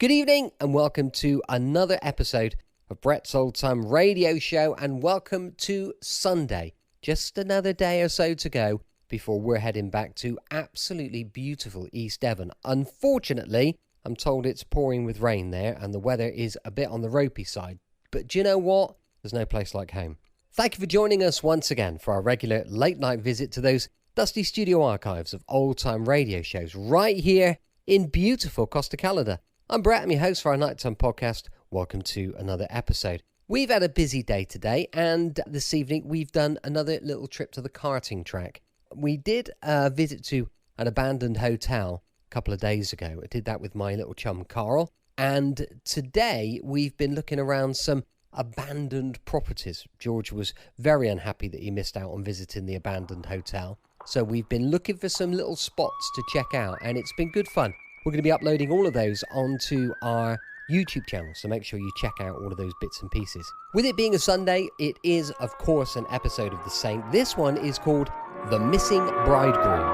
Good evening and welcome to another episode of Brett's Old Time Radio Show, and welcome to Sunday. Just another day or so to go before we're heading back to absolutely beautiful East Devon. Unfortunately, I'm told it's pouring with rain there and the weather is a bit on the ropey side. But do you know what? There's no place like home. Thank you for joining us once again for our regular late night visit to those dusty studio archives of old time radio shows right here in beautiful Costa Calada. I'm Brett, I'm your host for our nighttime podcast. Welcome to another episode. We've had a busy day today, and this evening we've done another little trip to the karting track. We did a visit to an abandoned hotel a couple of days ago. I did that with my little chum Carl, and today we've been looking around some abandoned properties. George was very unhappy that he missed out on visiting the abandoned hotel, so we've been looking for some little spots to check out, and it's been good fun. We're going to be uploading all of those onto our YouTube channel, so make sure you check out all of those bits and pieces. With it being a Sunday, it is, of course, an episode of The Saint. This one is called The Missing Bridegroom.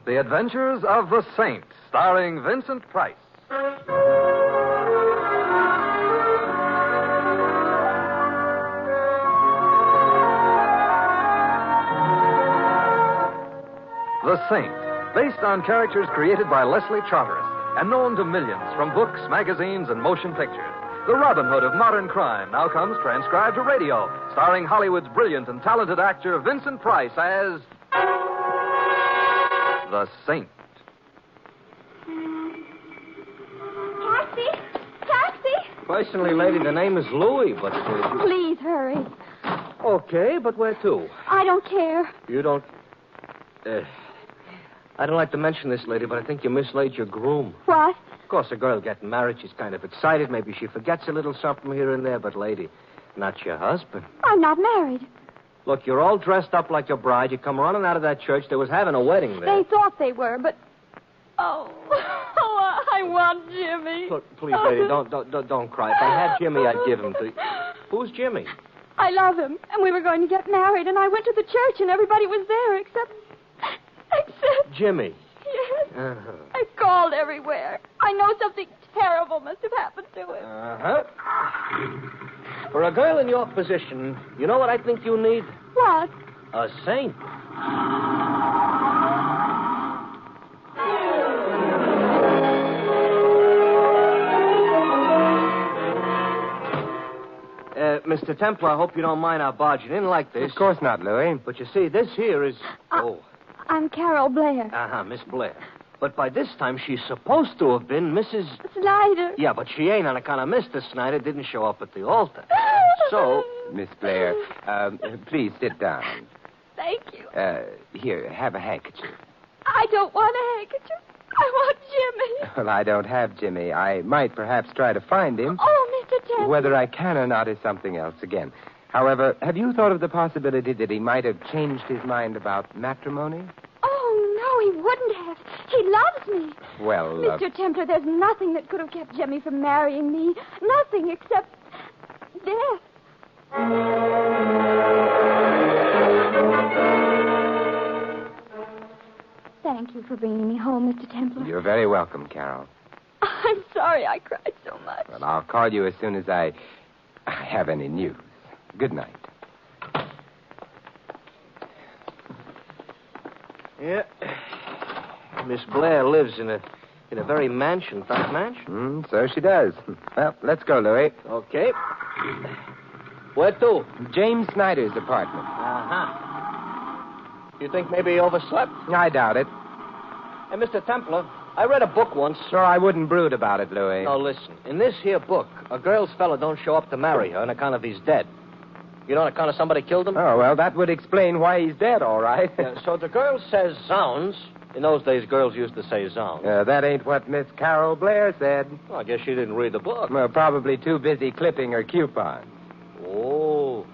The Adventures of the Saint, starring Vincent Price. The Saint, based on characters created by Leslie Charteris and known to millions from books, magazines, and motion pictures. The Robin Hood of modern crime now comes transcribed to radio, starring Hollywood's brilliant and talented actor Vincent Price as The Saint. Taxi! Taxi! Personally, lady, the name is Louis, but... Please hurry. Okay, but where to? I don't care. You don't... I don't like to mention this, lady, but I think you mislaid your groom. What? Of course, a girl getting married, she's kind of excited. Maybe she forgets a little something here and there, but, lady, not your husband. I'm not married. Look, you're all dressed up like a bride. You come running out of that church. They was having a wedding there. They thought they were, but... Oh, I want Jimmy. Look, please, lady, don't cry. If I had Jimmy, I'd give him to you. Who's Jimmy? I love him, and we were going to get married, and I went to the church, and everybody was there, except... Jimmy. Yes. Uh-huh. I called everywhere. I know something terrible must have happened to him. Uh-huh. For a girl in your position, you know what I think you need? What? A saint. Mr. Templar, I hope you don't mind our barging in like this. Of course not, Louis. But you see, this here is... I'm Carol Blair. Miss Blair. But by this time, she's supposed to have been Mrs... Snyder. Yeah, but she ain't on account of Mr. Snyder didn't show up at the altar. So... Miss Blair, please sit down. Thank you. Here, have a handkerchief. I don't want a handkerchief. I want Jimmy. Well, I don't have Jimmy. I might perhaps try to find him. Oh, Mr. Templar. Whether I can or not is something else again. However, have you thought of the possibility that he might have changed his mind about matrimony? Oh, no, he wouldn't have. He loves me. Well, Mr. Templar, there's nothing that could have kept Jimmy from marrying me. Nothing except death. Thank you for bringing me home, Mr. Templar. You're very welcome, Carol. I'm sorry I cried so much. Well, I'll call you as soon as I have any news. Good night. Yeah. Miss Blair lives in a very mansion-type mansion. So she does. Well, let's go, Louis. Okay. Where to? James Snyder's apartment. Uh-huh. You think maybe he overslept? I doubt it. Hey, Mr. Templar, I read a book once. No, I wouldn't brood about it, Louis. Now, listen. In this here book, a girl's fella don't show up to marry her on account of he's dead. You know, on account of somebody killed him? Oh, well, that would explain why he's dead, all right. So the girl says zounds. In those days, girls used to say zounds. That ain't what Miss Carol Blair said. Well, I guess she didn't read the book. Well, probably too busy clipping her coupons. Oh.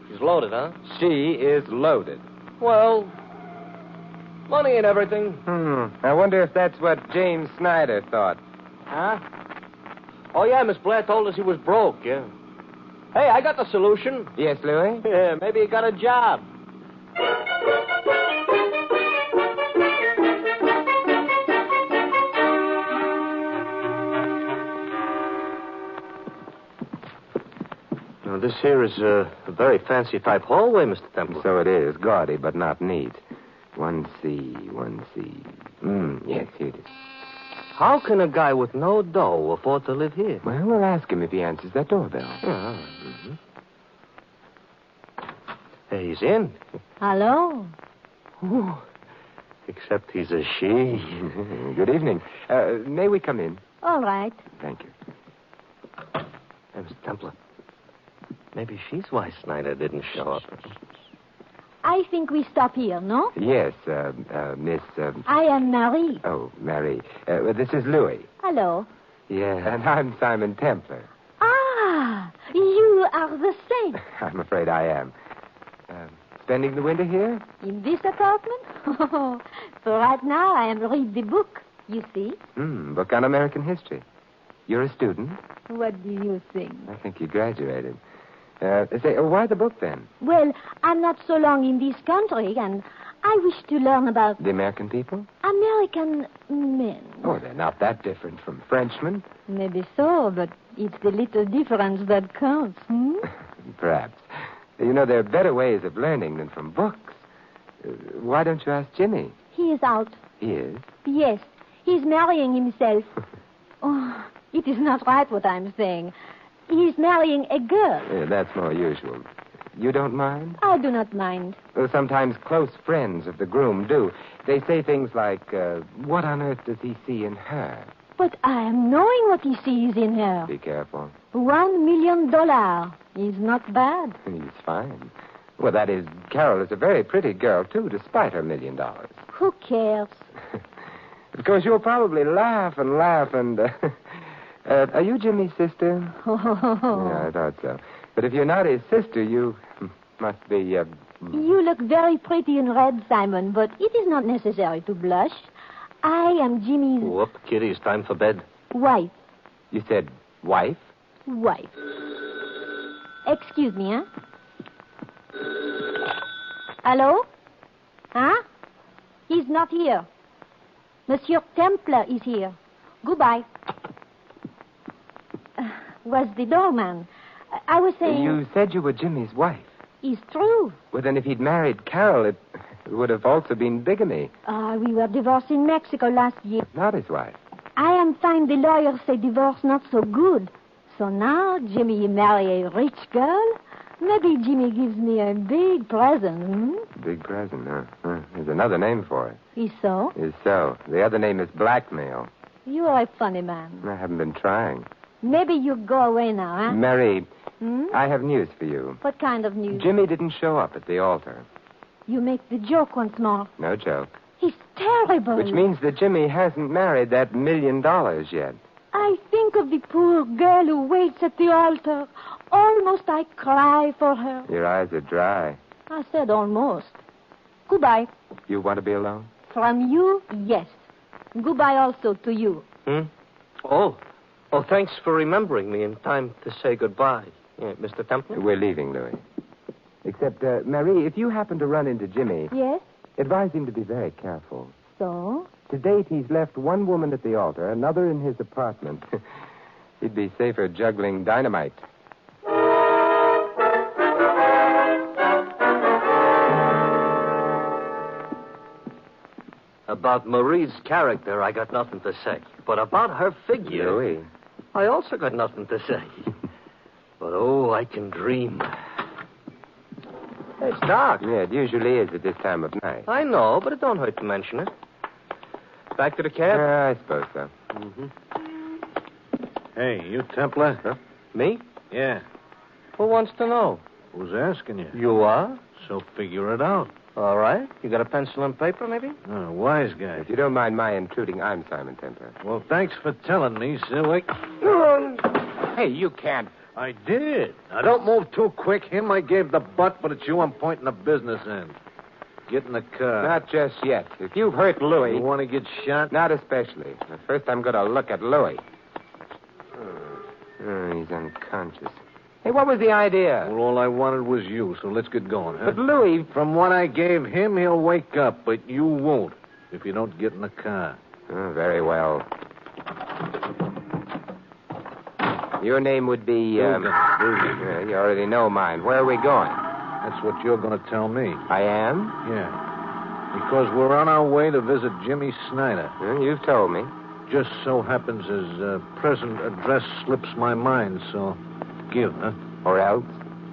She's loaded, huh? She is loaded. Well, money and everything. I wonder if that's what James Snyder thought. Huh? Oh, yeah, Miss Blair told us he was broke, yeah. Hey, I got the solution. Yes, Louis? Yeah, maybe he got a job. Now, this here is a very fancy type hallway, Mr. Temple. So it is. Gaudy, but not neat. 1C, 1C. Yes, here it is. How can a guy with no dough afford to live here? Well, we'll ask him if he answers that doorbell. Yeah. Hey, he's in. Hello. Ooh. Except he's a she. Good evening. May we come in? All right. Thank you. Hey, Mr. Templar. Maybe she's why Snyder didn't show up. I think we stop here, no? Yes, Miss... I am Marie. Oh, Mary. This is Louis. Hello. Yeah. And I'm Simon Templar. Ah, you are the same. I'm afraid I am. Spending the winter here? In this apartment? For right now, I am read the book, you see. Book on American history. You're a student? What do you think? I think you graduated. Why the book, then? Well, I'm not so long in this country, and I wish to learn about The American people? American men. Oh, they're not that different from Frenchmen. Maybe so, but it's the little difference that counts, Perhaps. You know, there are better ways of learning than from books. Why don't you ask Jimmy? He is out. He is? Yes, he's marrying himself. Oh, it is not right what I'm saying. He's marrying a girl. Yeah, that's more usual. You don't mind? I do not mind. Well, sometimes close friends of the groom do. They say things like, what on earth does he see in her? But I am knowing what he sees in her. Be careful. $1 million is not bad. He's fine. Well, that is, Carol is a very pretty girl, too, despite her $1 million. Who cares? Of course, you'll probably laugh and... are you Jimmy's sister? Yeah, I thought so. But if you're not his sister, you must be... You look very pretty in red, Simon, but it is not necessary to blush. I am Jimmy's... Whoop, Kitty, it's time for bed. Wife. You said wife? Wife. Excuse me, huh? Hello? Huh? He's not here. Monsieur Templar is here. Goodbye. Was the doorman. I was saying... You said you were Jimmy's wife. It's true. Well, then if he'd married Carol, it would have also been bigamy. We were divorced in Mexico last year. Not his wife. I am find the lawyers say divorce not so good. So now Jimmy marry a rich girl. Maybe Jimmy gives me a big present, Big present, huh? There's another name for it. Is so? Is so. The other name is blackmail. You are a funny man. I haven't been trying. Maybe you go away now, huh? Mary, I have news for you. What kind of news? Jimmy didn't show up at the altar. You make the joke once more. No joke. He's terrible. Which means that Jimmy hasn't married that $1 million yet. I think of the poor girl who waits at the altar. Almost I cry for her. Your eyes are dry. I said almost. Goodbye. You want to be alone? From you, yes. Goodbye also to you. Oh, thanks for remembering me in time to say goodbye, Mr. Templar. We're leaving, Louis. Except, Marie, if you happen to run into Jimmy... Yes? Advise him to be very careful. So? To date, he's left one woman at the altar, another in his apartment. He'd be safer juggling dynamite. About Marie's character, I got nothing to say. But about her figure... Louis. I also got nothing to say. But, I can dream. It's dark. Yeah, it usually is at this time of night. I know, but it don't hurt to mention it. Back to the cab? I suppose so. Hey, you Templar? Huh? Me? Yeah. Who wants to know? Who's asking you? You are? So figure it out. All right. You got a pencil and paper, maybe? Oh, wise guy. If you don't mind my intruding, I'm Simon Templar. Well, thanks for telling me, Silwick. Hey, you can't. I did. Now, don't move too quick. Him I gave the butt, but it's you I'm pointing the business in. Get in the car. Not just yet. If you've hurt Louis... You want to get shot? Not especially. First, I'm going to look at Louis. He's unconscious. Hey, what was the idea? Well, all I wanted was you, so let's get going, huh? But Louis... From what I gave him, he'll wake up, but you won't if you don't get in the car. Oh, very well. Your name would be, Dugan. you already know mine. Where are we going? That's what you're going to tell me. I am? Yeah. Because we're on our way to visit Jimmy Snyder. Well, you've told me. Just so happens his present address slips my mind, so give, huh? Or else?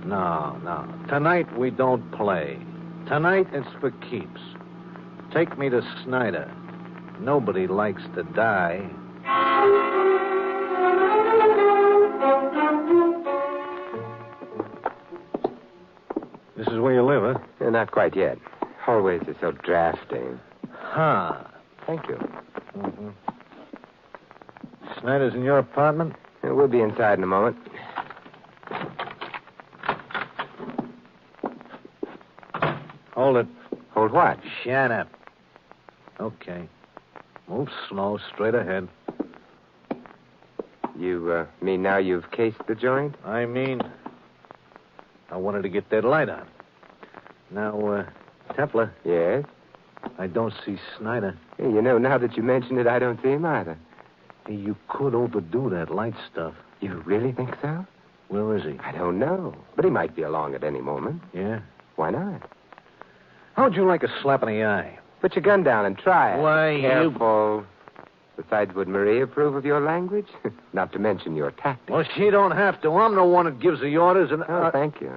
No. Tonight we don't play. Tonight it's for keeps. Take me to Snyder. Nobody likes to die. This is where you live, huh? Not quite yet. Hallways are so drafty. Huh. Thank you. Mm-hmm. Snyder's in your apartment? We'll be inside in a moment. Hold it. Hold what? Shut up. Okay. Move slow, straight ahead. You mean now you've cased the joint? I mean, I wanted to get that light on. Now, Templar, Yes. I don't see Snyder. Hey, you know, now that you mention it, I don't see him either. Hey, you could overdo that light stuff. You really think so? Where is he? I don't know. But he might be along at any moment. Yeah? Why not? How'd you like a slap in the eye? Put your gun down and try it. Why, Careful. Besides, would Maria approve of your language? Not to mention your tactics. Well, she don't have to. I'm the one that gives the orders and... Oh, thank you.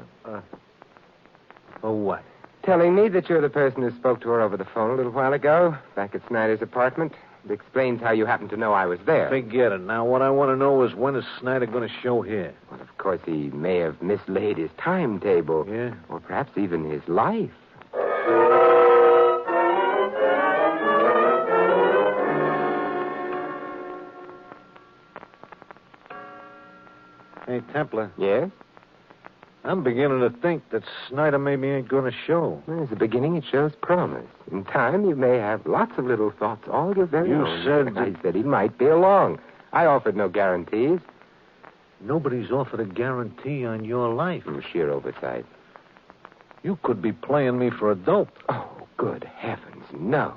Oh, what? Telling me that you're the person who spoke to her over the phone a little while ago, back at Snyder's apartment. It explains how you happened to know I was there. Forget it. Now, what I want to know is when is Snyder going to show here? Well, of course, he may have mislaid his timetable. Yeah? Or perhaps even his life. Hey, Templar, Yes? I'm beginning to think that Snyder maybe ain't going to show. Well, as a beginning, it shows promise. In time, you may have lots of little thoughts, all your very You own. said I that- said he might be along. I offered no guarantees. Nobody's offered a guarantee on your life. Sheer oversight. You could be playing me for a dope. Oh, good heavens, no.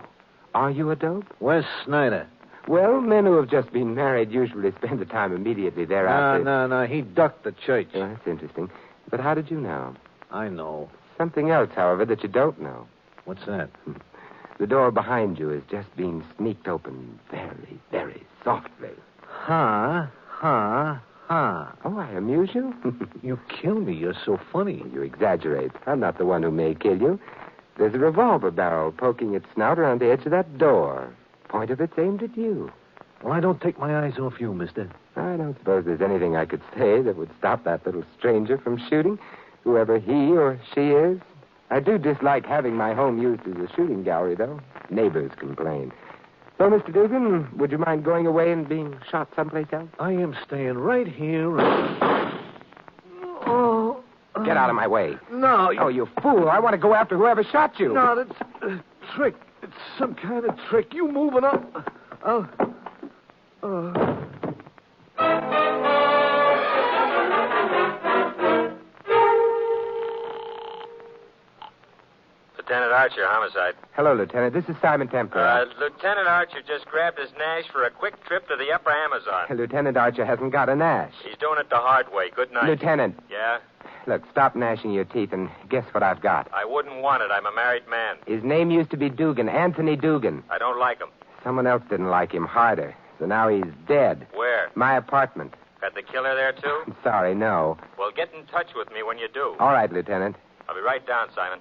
Are you a dope? Where's Snyder? Well, men who have just been married usually spend the time immediately thereafter. No. He ducked the church. Oh, that's interesting. But how did you know? I know. Something else, however, that you don't know. What's that? The door behind you is just being sneaked open very, very softly. Ha. Oh, I amuse you? You kill me. You're so funny. You exaggerate. I'm not the one who may kill you. There's a revolver barrel poking its snout around the edge of that door. Point of it's aimed at you. Well, I don't take my eyes off you, mister. I don't suppose there's anything I could say that would stop that little stranger from shooting, whoever he or she is. I do dislike having my home used as a shooting gallery, though. Neighbors complain. So, Mr. Dugan, would you mind going away and being shot someplace else? I am staying right here. Get out of my way. No, Oh, you fool. I want to go after whoever shot you. No, that's a trick. It's some kind of trick. You moving up. Lieutenant Archer, homicide. Hello, Lieutenant. This is Simon Templar. Lieutenant Archer just grabbed his Nash for a quick trip to the upper Amazon. Lieutenant Archer hasn't got a Nash. He's doing it the hard way. Good night. Lieutenant, Yeah? look, stop gnashing your teeth and guess what I've got. I wouldn't want it. I'm a married man. His name used to be Dugan, Anthony Dugan. I don't like him. Someone else didn't like him harder, so now he's dead. Where? My apartment. Got the killer there, too? I'm sorry, no. Well, get in touch with me when you do. All right, Lieutenant. I'll be right down, Simon.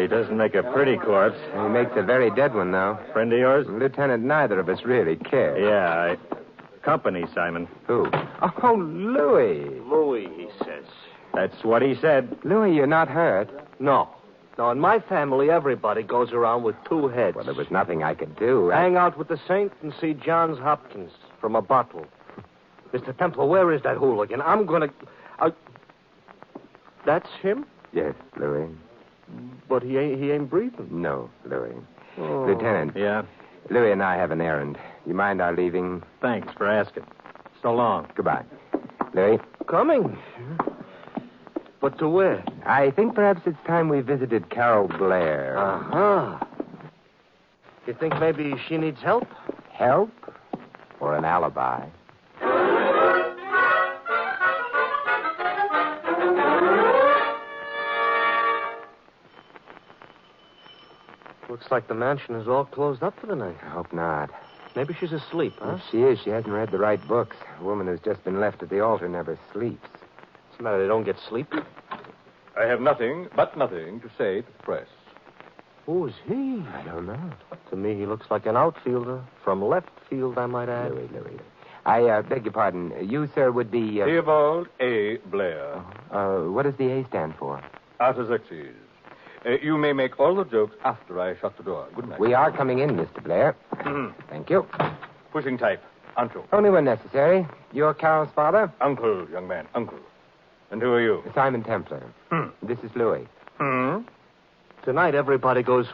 He doesn't make a pretty corpse. He makes a very dead one, though. Friend of yours? Lieutenant, neither of us really care. Yeah, company, Simon. Who? Oh, Louis. Louis, he says. That's what he said. Louis, you're not hurt. No. No, in my family, everybody goes around with two heads. Well, there was nothing I could do. Hang out with the saint and see Johns Hopkins from a bottle. Mr. Templar, where is that hooligan? I'm going to... That's him? Yes, Louis. But he ain't breathing. No, Louis. Oh. Lieutenant. Yeah? Louis and I have an errand. You mind our leaving? Thanks for asking. So long. Goodbye. Louis? Coming. But to where? I think perhaps it's time we visited Carol Blair. Uh-huh. You think maybe she needs help? Help? Or an alibi? Looks like the mansion is all closed up for the night. I hope not. Maybe she's asleep, huh? If she is, she hasn't read the right books. A woman who's just been left at the altar never sleeps. What's the matter? They don't get sleep? I have nothing to say to the press. Who is he? I don't know. To me, he looks like an outfielder. From left field, I might add. Louis. I beg your pardon. You, sir, would be... Theobald A. Blair. What does the A stand for? Artaxerxes. You may make all the jokes after I shut the door. Good night. We are coming in, Mr. Blair. Thank you. Pushing type. Uncle. Only when necessary. You're Carol's father? Uncle, young man. Uncle. And who are you? Simon Templar. This is Louis. Tonight, everybody goes,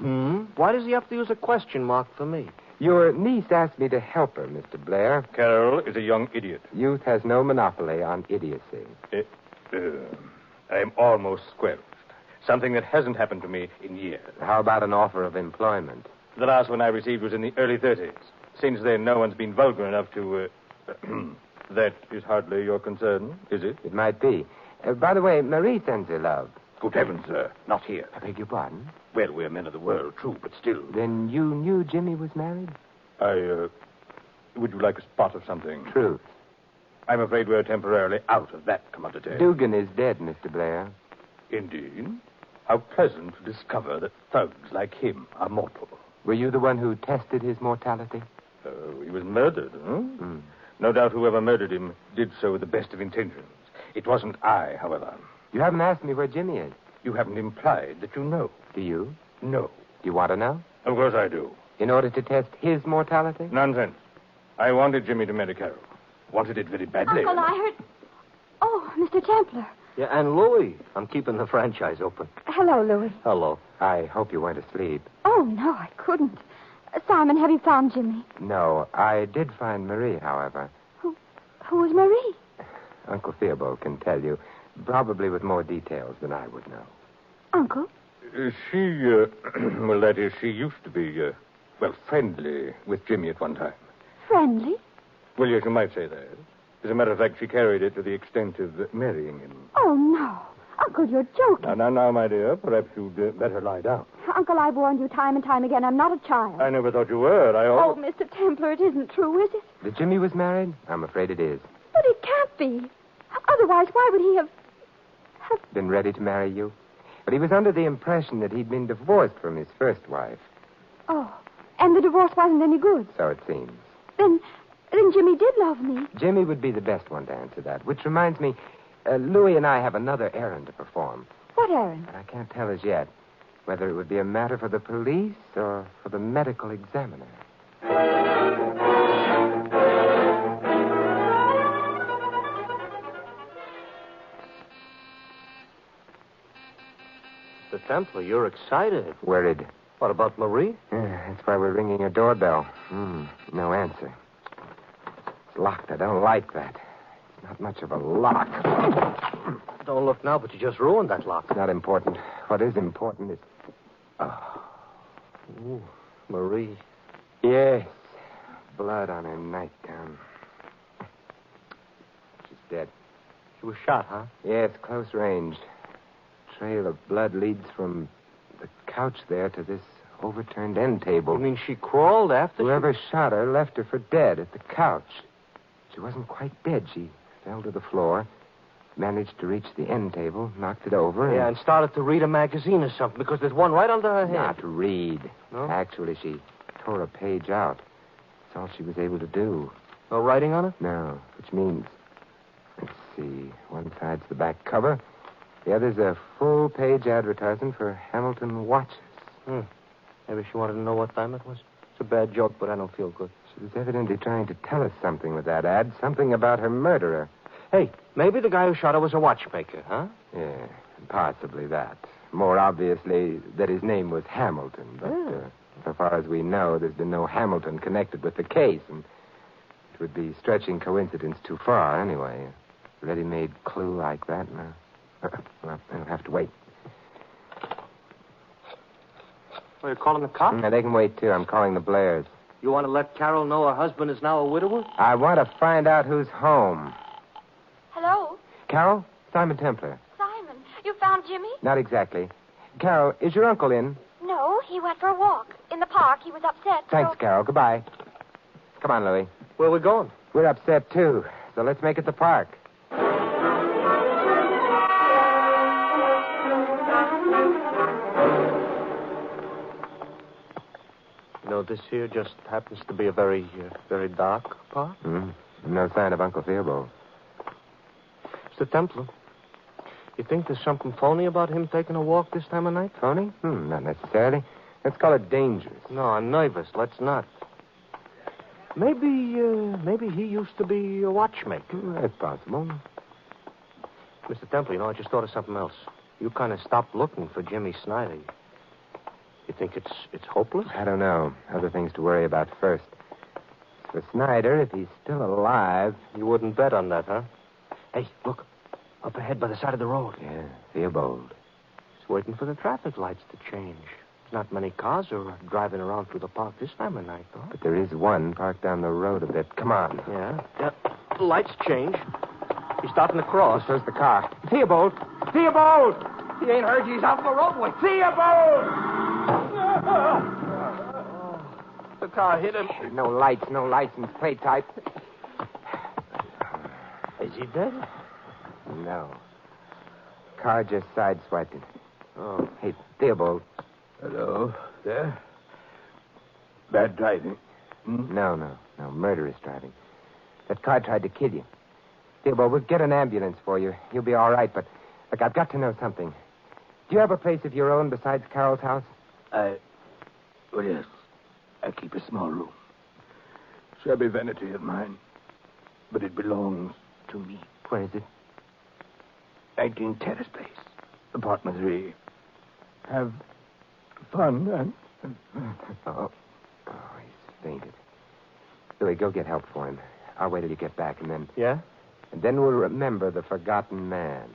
Why does he have to use a question mark for me? Your niece asked me to help her, Mr. Blair. Carol is a young idiot. Youth has no monopoly on idiocy. I am almost squelched. Something that hasn't happened to me in years. How about an offer of employment? The last one I received was in the early 30s. Since then, no one's been vulgar enough to... That is hardly your concern, is it? It might be. By the way, Marie sends her love. Good heavens, sir. Not here. I beg your pardon? Well, we're men of the world, true, but still. Then you knew Jimmy was married? Would you like a spot of something? Truth. I'm afraid we're temporarily out of that commodity. Dugan is dead, Mr. Blair. Indeed? How pleasant to discover that thugs like him are mortal. Were you the one who tested his mortality? He was murdered, huh? No doubt whoever murdered him did so with the best of intentions. It wasn't I, however. You haven't asked me where Jimmy is. You haven't implied that you know. Do you? No. Do you want to know? Of course I do. In order to test his mortality? Nonsense. I wanted Jimmy to marry Carol. Wanted it very badly. Uncle, I heard... Oh, Mr. Templar. Yeah, and Louis. I'm keeping the franchise open. Hello, Louis. Hello. I hope you went to sleep. Oh, no, I couldn't. Simon, have you found Jimmy? No, I did find Marie, however. Who is Marie? Uncle Theobald can tell you, probably with more details than I would know. Uncle? She, well, that is, she used to be, friendly with Jimmy at one time. Friendly? Well, yes, you might say that. As a matter of fact, she carried it to the extent of marrying him. Oh, no. Uncle, you're joking. Now, my dear, perhaps you'd better lie down. Uncle, I've warned you time and time again. I'm not a child. I never thought you were. Oh, Mr. Templar, it isn't true, is it? That Jimmy was married? I'm afraid it is. But it can't be. Otherwise, why would he have... Been ready to marry you? But he was under the impression that he'd been divorced from his first wife. Oh, and the divorce wasn't any good. So it seems. Then Jimmy did love me. Jimmy would be the best one to answer that. Which reminds me, Louis and I have another errand to perform. What errand? But I can't tell as yet whether it would be a matter for the police or for the medical examiner. Mr. Templar, you're excited. Worried. What about Marie? That's why we're ringing her doorbell. No answer. It's locked. I don't like that. It's not much of a lock. Don't look now, but you just ruined that lock. It's not important. What is important is... Ooh, Marie. Yes. Blood on her nightgown. She's dead. She was shot, huh? Yes, close range. Trail of blood leads from the couch there to this overturned end table. You mean she crawled after Whoever shot her left her for dead at the couch. She wasn't quite dead. She fell to the floor, managed to reach the end table, knocked it over, Yeah, and started to read a magazine or something, because there's one right under her head. Not read. No? Actually, she tore a page out. That's all she was able to do. No writing on it? No, which means... Let's see. One side's the back cover. The other's a full-page advertisement for Hamilton watches. Maybe she wanted to know what time it was. It's a bad joke, but I don't feel good. She was evidently trying to tell us something with that ad. Something about her murderer. Hey, maybe the guy who shot her was a watchmaker, huh? Yeah, possibly that. More obviously that his name was Hamilton. But so far as we know, there's been no Hamilton connected with the case. And it would be stretching coincidence too far anyway. A ready-made clue like that now. Well, they'll have to wait. Well, you're calling the cops? No, they can wait, too. I'm calling the Blairs. You want to let Carol know her husband is now a widower? I want to find out who's home. Hello? Carol? Simon Templar. Simon, you found Jimmy? Not exactly. Carol, is your uncle in? No, he went for a walk. In the park, he was upset. Thanks, so... Carol. Goodbye. Come on, Louie. Where are we going? We're upset, too. So let's make it the park. You know, this here just happens to be a very dark park. No sign of Uncle Theobald. Mr. Templar, you think there's something phony about him taking a walk this time of night? Phony? Not necessarily. Let's call it dangerous. No, I'm nervous. Let's not. Maybe he used to be a watchmaker. That's possible. Mr. Templar, you know, I just thought of something else. You kind of stopped looking for Jimmy Snyder. You think it's hopeless? I don't know. Other things to worry about first. For Snyder, if he's still alive... You wouldn't bet on that, huh? Hey, look. Up ahead by the side of the road. Yeah, Theobald. He's waiting for the traffic lights to change. Not many cars are driving around through the park this time of night, though. But there is one parked down the road a bit. Come on. Yeah. The lights change. He's starting to cross. So's the car. Theobald! Theobald! He ain't heard you. He's out the roadway. Theobald! The car hit him. No license plate type. Is he dead? No. Car just sideswiped him. Oh. Hey, Theobald. Hello, there? Bad driving. No. Murderous driving. That car tried to kill you. Theobald, we'll get an ambulance for you. You'll be all right, but, look, I've got to know something. Do you have a place of your own besides Carol's house? Well, yes. I keep a small room. Shabby vanity of mine. But it belongs to me. Where is it? 19 Terrace Place. Apartment 3. Have fun and... Oh, he's fainted. Louis, go get help for him. I'll wait till you get back, and then... Yeah? And then we'll remember the forgotten man.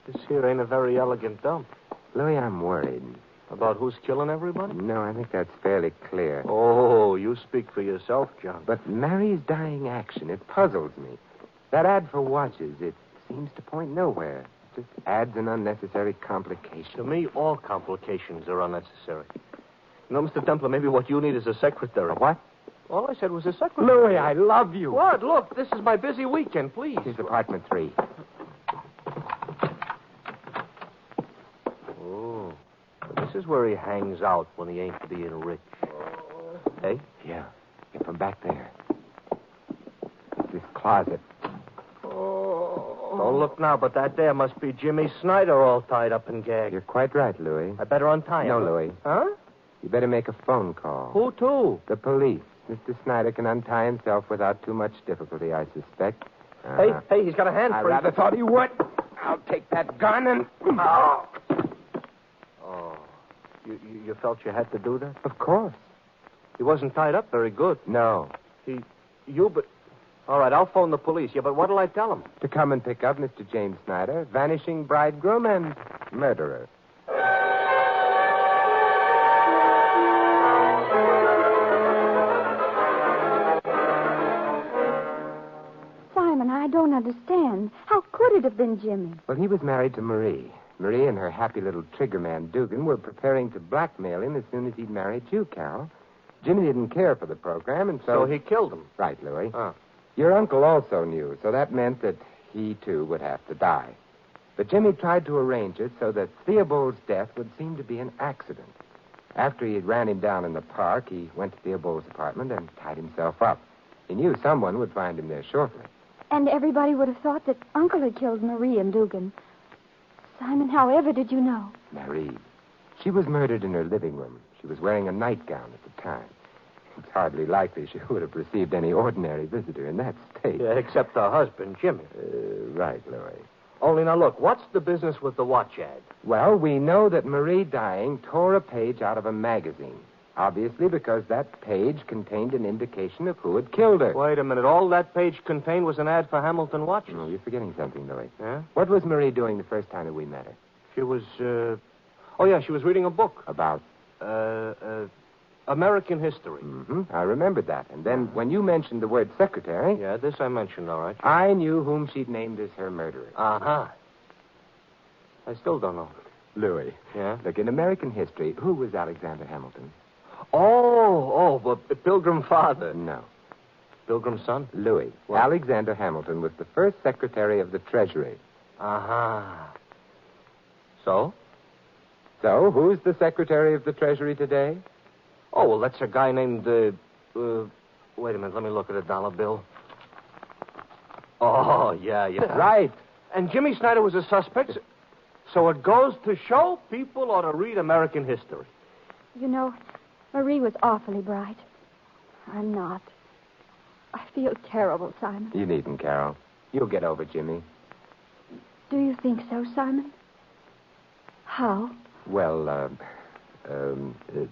This here ain't a very elegant dump. Louis, I'm worried. About who's killing everybody? No, I think that's fairly clear. Oh, you speak for yourself, John. But Mary's dying action, it puzzles me. That ad for watches, it seems to point nowhere. It just adds an unnecessary complication. To me, all complications are unnecessary. You know, Mr. Templar, maybe what you need is a secretary. A what? All I said was a secretary. Louis, I love you. What? Look, this is my busy weekend, please. Here's apartment 3. Oh. This is where he hangs out when he ain't being rich. Hey? Yeah. From back there. It's this closet. Don't look now, but that there must be Jimmy Snyder all tied up and gagged. You're quite right, Louis. I better untie him. No, Louis. Huh? You better make a phone call. Who to? The police. Mr. Snyder can untie himself without too much difficulty, I suspect. Hey, he's got a hand I free. rather thought he would. I'll take that gun and... Oh. You felt you had to do that? Of course. He wasn't tied up very good. No. All right, I'll phone the police. Yeah, but what'll I tell them? To come and pick up Mr. James Snyder, vanishing bridegroom and murderer. Simon, I don't understand. How could it have been Jimmy? Well, he was married to Marie. Marie and her happy little trigger man, Dugan, were preparing to blackmail him as soon as he'd married you, Carol. Jimmy didn't care for the program, and so... So he killed him. Right, Louis. Oh. Your uncle also knew, so that meant that he, too, would have to die. But Jimmy tried to arrange it so that Theobald's death would seem to be an accident. After he had ran him down in the park, he went to Theobald's apartment and tied himself up. He knew someone would find him there shortly. And everybody would have thought that Uncle had killed Marie and Dugan. Simon, however did you know? Marie. She was murdered in her living room. She was wearing a nightgown at the time. It's hardly likely she would have received any ordinary visitor in that state. Yeah, except her husband, Jimmy. Right, Louis. Only now, look, what's the business with the watch ad? Well, we know that Marie dying tore a page out of a magazine. Obviously because that page contained an indication of who had killed her. Wait a minute. All that page contained was an ad for Hamilton watches. No, you're forgetting something, Louis. Yeah? What was Marie doing the first time that we met her? She was, she was reading a book. About? American history. Mm-hmm. I remembered that. And then when you mentioned the word secretary... Yeah, this I mentioned, all right. I knew whom she'd named as her murderer. Uh-huh. I still don't know. Louis. Yeah? Look, in American history, who was Alexander Hamilton? But Pilgrim father. No. Pilgrim son? Louis. What? Alexander Hamilton was the first Secretary of the Treasury. Uh-huh. So? So, who's the Secretary of the Treasury today? Oh, well, that's a guy named, wait a minute, let me look at a dollar bill. Oh, yeah. Right. And Jimmy Snyder was a suspect. So it goes to show people ought to read American history. You know, Marie was awfully bright. I'm not. I feel terrible, Simon. You needn't, Carol. You'll get over Jimmy. Do you think so, Simon? How? Well,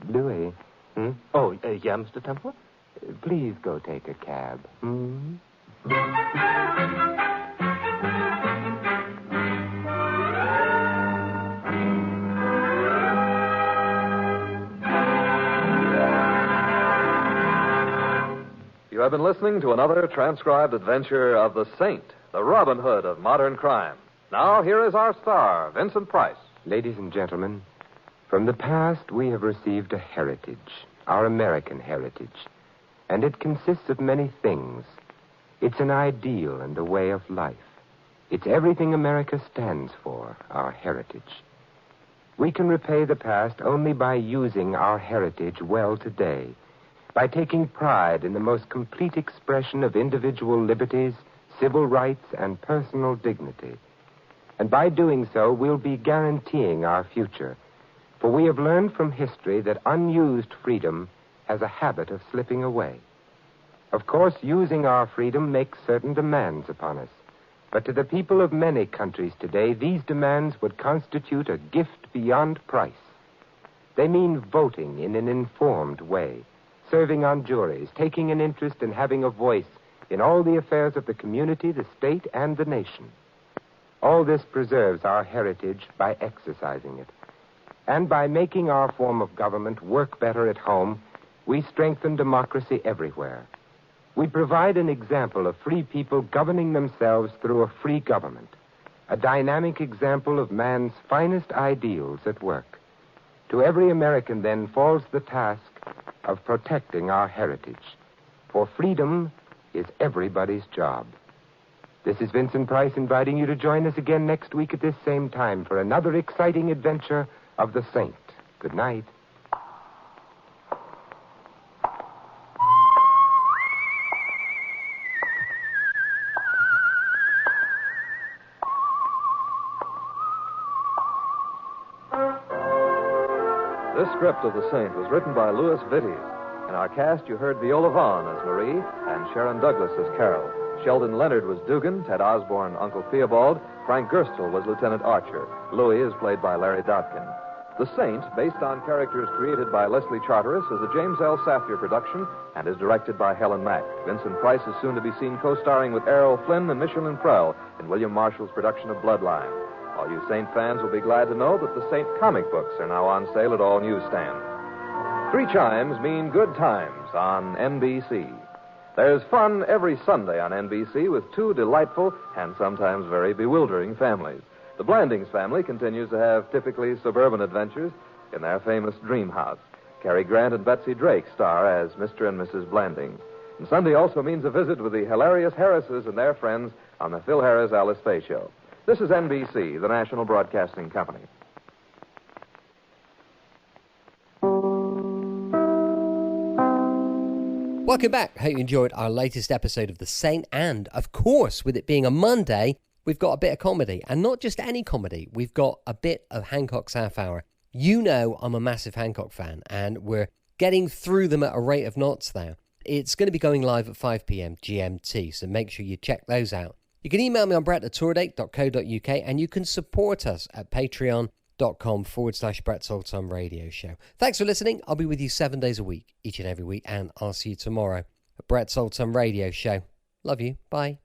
Louis. Hmm? Oh, yeah, Mr. Templer? Please go take a cab. Hmm? You have been listening to another transcribed adventure of the Saint, the Robin Hood of modern crime. Now, here is our star, Vincent Price. Ladies and gentlemen, from the past we have received a heritage, our American heritage, and it consists of many things. It's an ideal and a way of life. It's everything America stands for, our heritage. We can repay the past only by using our heritage well today, by taking pride in the most complete expression of individual liberties, civil rights, and personal dignity. And by doing so, we'll be guaranteeing our future. For we have learned from history that unused freedom has a habit of slipping away. Of course, using our freedom makes certain demands upon us. But to the people of many countries today, these demands would constitute a gift beyond price. They mean voting in an informed way, serving on juries, taking an interest and having a voice in all the affairs of the community, the state, and the nation. All this preserves our heritage by exercising it. And by making our form of government work better at home, we strengthen democracy everywhere. We provide an example of free people governing themselves through a free government, a dynamic example of man's finest ideals at work. To every American, then, falls the task of protecting our heritage. For freedom is everybody's job. This is Vincent Price inviting you to join us again next week at this same time for another exciting adventure of the Saint. Good night. This script of The Saint was written by Louis Vittes. In our cast, you heard Viola Vaughn as Marie and Sharon Douglas as Carol. Sheldon Leonard was Dugan, Ted Osborne, Uncle Theobald, Frank Gerstle was Lieutenant Archer. Louis is played by Larry Dodkin. The Saint, based on characters created by Leslie Charteris, is a James L. Safier production and is directed by Helen Mack. Vincent Price is soon to be seen co-starring with Errol Flynn and Michelin Prell in William Marshall's production of Bloodline. All you Saint fans will be glad to know that the Saint comic books are now on sale at all newsstands. 3 chimes mean good times on NBC. There's fun every Sunday on NBC with 2 delightful and sometimes very bewildering families. The Blandings family continues to have typically suburban adventures in their famous dream house. Cary Grant and Betsy Drake star as Mr. and Mrs. Blandings. And Sunday also means a visit with the hilarious Harrises and their friends on the Phil Harris Alice Faye Show. This is NBC, the National Broadcasting Company. Welcome back. Hope you enjoyed our latest episode of The Saint. And, of course, with it being a Monday, we've got a bit of comedy. And not just any comedy. We've got a bit of Hancock's Half Hour. You know I'm a massive Hancock fan, and we're getting through them at a rate of knots now. It's going to be going live at 5 p.m. GMT, so make sure you check those out. You can email me on brett@tourdate.co.uk, and you can support us at patreon.com/Brett's Old Time Radio Show. Thanks for listening. I'll be with you 7 days a week, each and every week, and I'll see you tomorrow at Brett's Old Time Radio Show. Love you. Bye.